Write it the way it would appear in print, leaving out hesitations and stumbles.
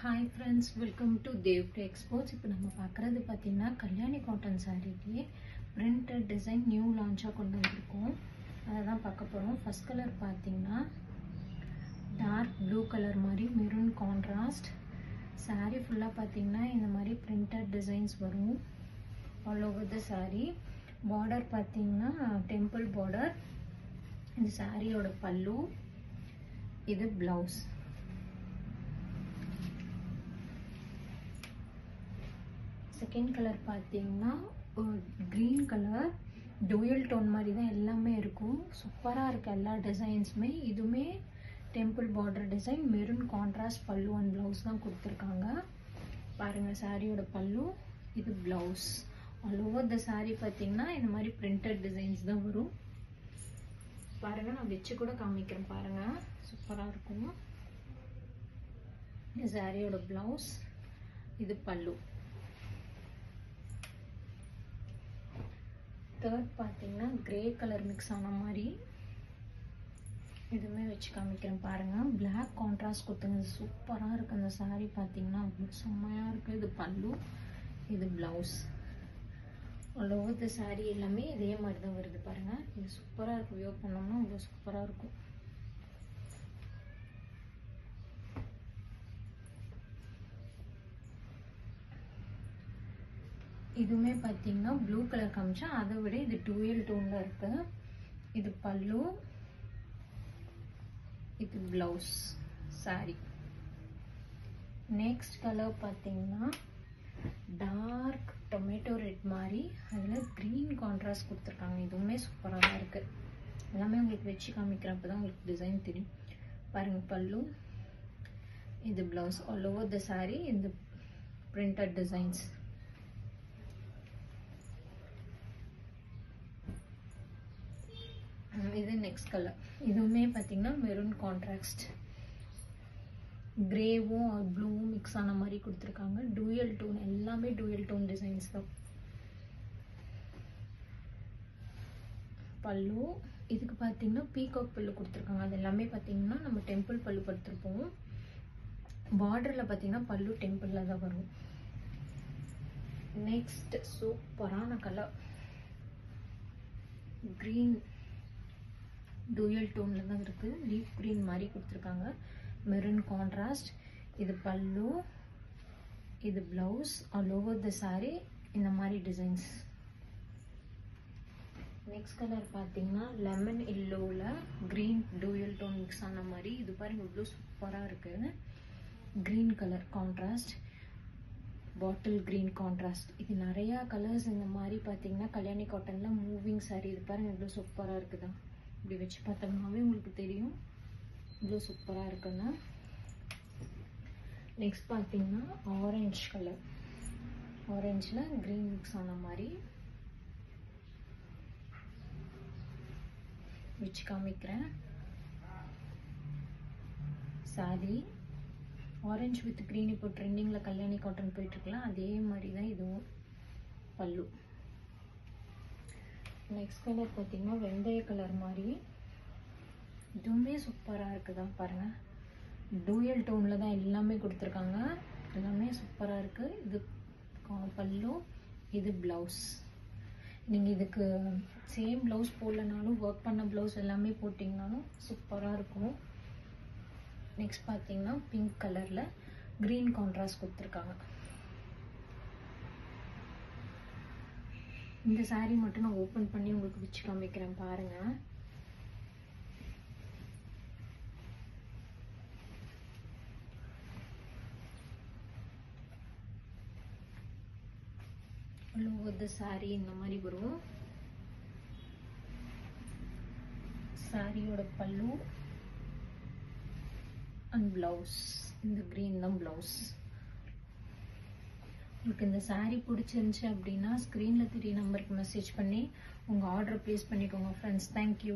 Hi friends, welcome to Devta Exports. இப்போ நம்ம பார்க்குறது பார்த்தீங்கன்னா கல்யாணி காட்டன் சாரீக்கு பிரிண்டட் டிசைன் நியூ லான்ச்சாக கொண்டு வந்திருக்கோம். அதை தான் பார்க்க போகிறோம். ஃபர்ஸ்ட் கலர் பார்த்தீங்கன்னா டார்க் ப்ளூ கலர் மாதிரி மெரூன் கான்ட்ராஸ்ட். சாரீ ஃபுல்லாக பார்த்தீங்கன்னா இந்த மாதிரி பிரிண்டட் டிசைன்ஸ் வரும் all over the sari. Border பார்த்தீங்கன்னா டெம்பிள் பார்டர். இந்த சாரியோட பல்லு, இது ப்ளவுஸ். செகண்ட் கலர் பார்த்தீங்கன்னா க்ரீன் கலர் டூயல் டோன் மாதிரி தான் எல்லாமே இருக்கும். சூப்பராக இருக்குது எல்லா டிசைன்ஸுமே. இதுவுமே temple border design, maroon contrast பல்லு அண்ட் ப்ளவுஸ் தான் கொடுத்துருக்காங்க. பாருங்கள் சாரியோட பல்லு, இது blouse. All over the sari பார்த்தீங்கன்னா இந்த மாதிரி பிரிண்டட் டிசைன்ஸ் தான் வரும். பாருங்கள், நான் வச்சு கூட காமிக்கிறேன். பாருங்கள், சூப்பராக இருக்கும். இந்த சாரியோட ப்ளவுஸ், இது பல்லு. தேர்ட் பார்த்தீங்கன்னா கிரே கலர் மிக்ஸ் ஆன மாதிரி இதுவுமே வச்சு காமிக்கிறேன். பாருங்கள், பிளாக் கான்ட்ராஸ்ட் கொடுத்துங்க. சூப்பராக இருக்குது அந்த சாரீ. பார்த்தீங்கன்னா செம்மையாக இருக்குது. இது பல்லு, இது blouse. All over the sari எல்லாமே இதே மாதிரி தான் வருது. பாருங்கள், இது சூப்பராக இருக்குது. வியோ பண்ணோம்னா அவ்வளோ சூப்பராக இருக்கும். இதுவுமே பார்த்தீங்கன்னா ப்ளூ கலர் காமிச்சா, அதை விட இது டூயல் டோனில் இருக்கு. இது பல்லு, இது ப்ளவுஸ் சாரி. நெக்ஸ்ட் கலர் பார்த்தீங்கன்னா டார்க் டொமேட்டோ ரெட் மாதிரி, அதில் க்ரீன் கான்ட்ராஸ்ட் கொடுத்துருக்காங்க. இதுவுமே சூப்பராக தான் இருக்குது. எல்லாமே உங்களுக்கு வச்சு காமிக்கிறேன், அப்போ தான் உங்களுக்கு டிசைன் தெரியும். பாருங்கள், பல்லு, இது blouse. All over the sari இந்த பிரிண்டட் டிசைன்ஸ். இது நெக்ஸ்ட் கலர். இதுவுமே பார்த்தீங்கன்னா மெரூன் கான்ட்ராஸ்ட், கிரேவும் ப்ளூவும் மிக்ஸ் ஆன மாதிரி கொடுத்துருக்காங்க. டூயல் டோன், எல்லாமே டூயல் டோன் டிசைன்ஸ் தான். பல்லு, இதுக்கு பார்த்தீங்கன்னா பீகாக் பல்லு கொடுத்துருக்காங்க. அது எல்லாமே பார்த்தீங்கன்னா நம்ம டெம்பிள் பல்லு படுத்திருப்போம். பார்டரில் பார்த்தீங்கன்னா பல்லு டெம்பிளில் தான் வரும். நெக்ஸ்ட் சூப்பரான கலர் க்ரீன், டூயல் டோனில் தான் இருக்குது. லீஃப் க்ரீன் மாதிரி கொடுத்துருக்காங்க. மெரூன் கான்ட்ராஸ்ட், இது பல்லு, இது blouse. All over the sari இந்த மாதிரி டிசைன்ஸ். நெக்ஸ்ட் கலர் பார்த்தீங்கன்னா லெமன் எல்லோவில் க்ரீன் டூயல் டோன் மிக்ஸ் ஆன மாதிரி. இது பாருங்கள், இவ்வளோ சூப்பராக இருக்குது. Green colour contrast, bottle green contrast. இது நிறையா கலர்ஸ் இந்த மாதிரி பார்த்தீங்கன்னா கல்யாணி காட்டனில் மூவிங் சாரீ. இது பாருங்கள், இவ்வளோ சூப்பராக இருக்குதா. இப்படி வச்சு பார்த்தோம்னாவே உங்களுக்கு தெரியும் இவ்வளோ சூப்பராக இருக்குன்னு. நெக்ஸ்ட் பார்த்தீங்கன்னா ஆரஞ்ச் கலர், ஆரஞ்சில் க்ரீன் மிக்ஸ் ஆன மாதிரி வச்சு காமிக்கிறேன். சாரி ஆரஞ்ச் வித் க்ரீன் இப்போ ட்ரெண்டிங்கில் கல்யாணி காட்டன் போயிட்டுருக்கலாம், அதே மாதிரி தான் இதுவும் பல்லு. நெக்ஸ்ட் கலர் பார்த்தீங்கன்னா வெந்தய கலர் மாதிரி. இதுவுமே சூப்பராக இருக்குதா. பாருங்கள், டூயல் டோனில் தான் எல்லாமே கொடுத்துருக்காங்க. எல்லாமே சூப்பராக இருக்குது. இது பல்லு, இது ப்ளவுஸ். நீங்கள் இதுக்கு சேம் ப்ளவுஸ் போடலனாலும் ஒர்க் பண்ண ப்ளவுஸ் எல்லாமே போட்டிங்கனாலும் சூப்பராக இருக்கும். நெக்ஸ்ட் பார்த்தீங்கன்னா பிங்க் கலரில் க்ரீன் கான்ட்ராஸ்ட் கொடுத்துருக்காங்க. இந்த சாரீ மட்டும் நான் ஓப்பன் பண்ணி உங்களுக்கு வச்சு காமிக்கிறேன். பாருங்கள், ஆல் ஓவர் த சாரீ இந்த மாதிரி வரும். சாரியோட பல்லு அண்ட் ப்ளவுஸ், இந்த க்ரீன் தான் ப்ளவுஸ். உங்களுக்கு இந்த சாரீ பிடிச்சிருந்துச்சு அப்படின்னா ஸ்க்ரீனில் தெரிய நம்பருக்கு மெசேஜ் பண்ணி உங்கள் ஆர்டர் ப்ளேஸ் பண்ணிக்கோங்க ஃப்ரெண்ட்ஸ். தேங்க்யூ.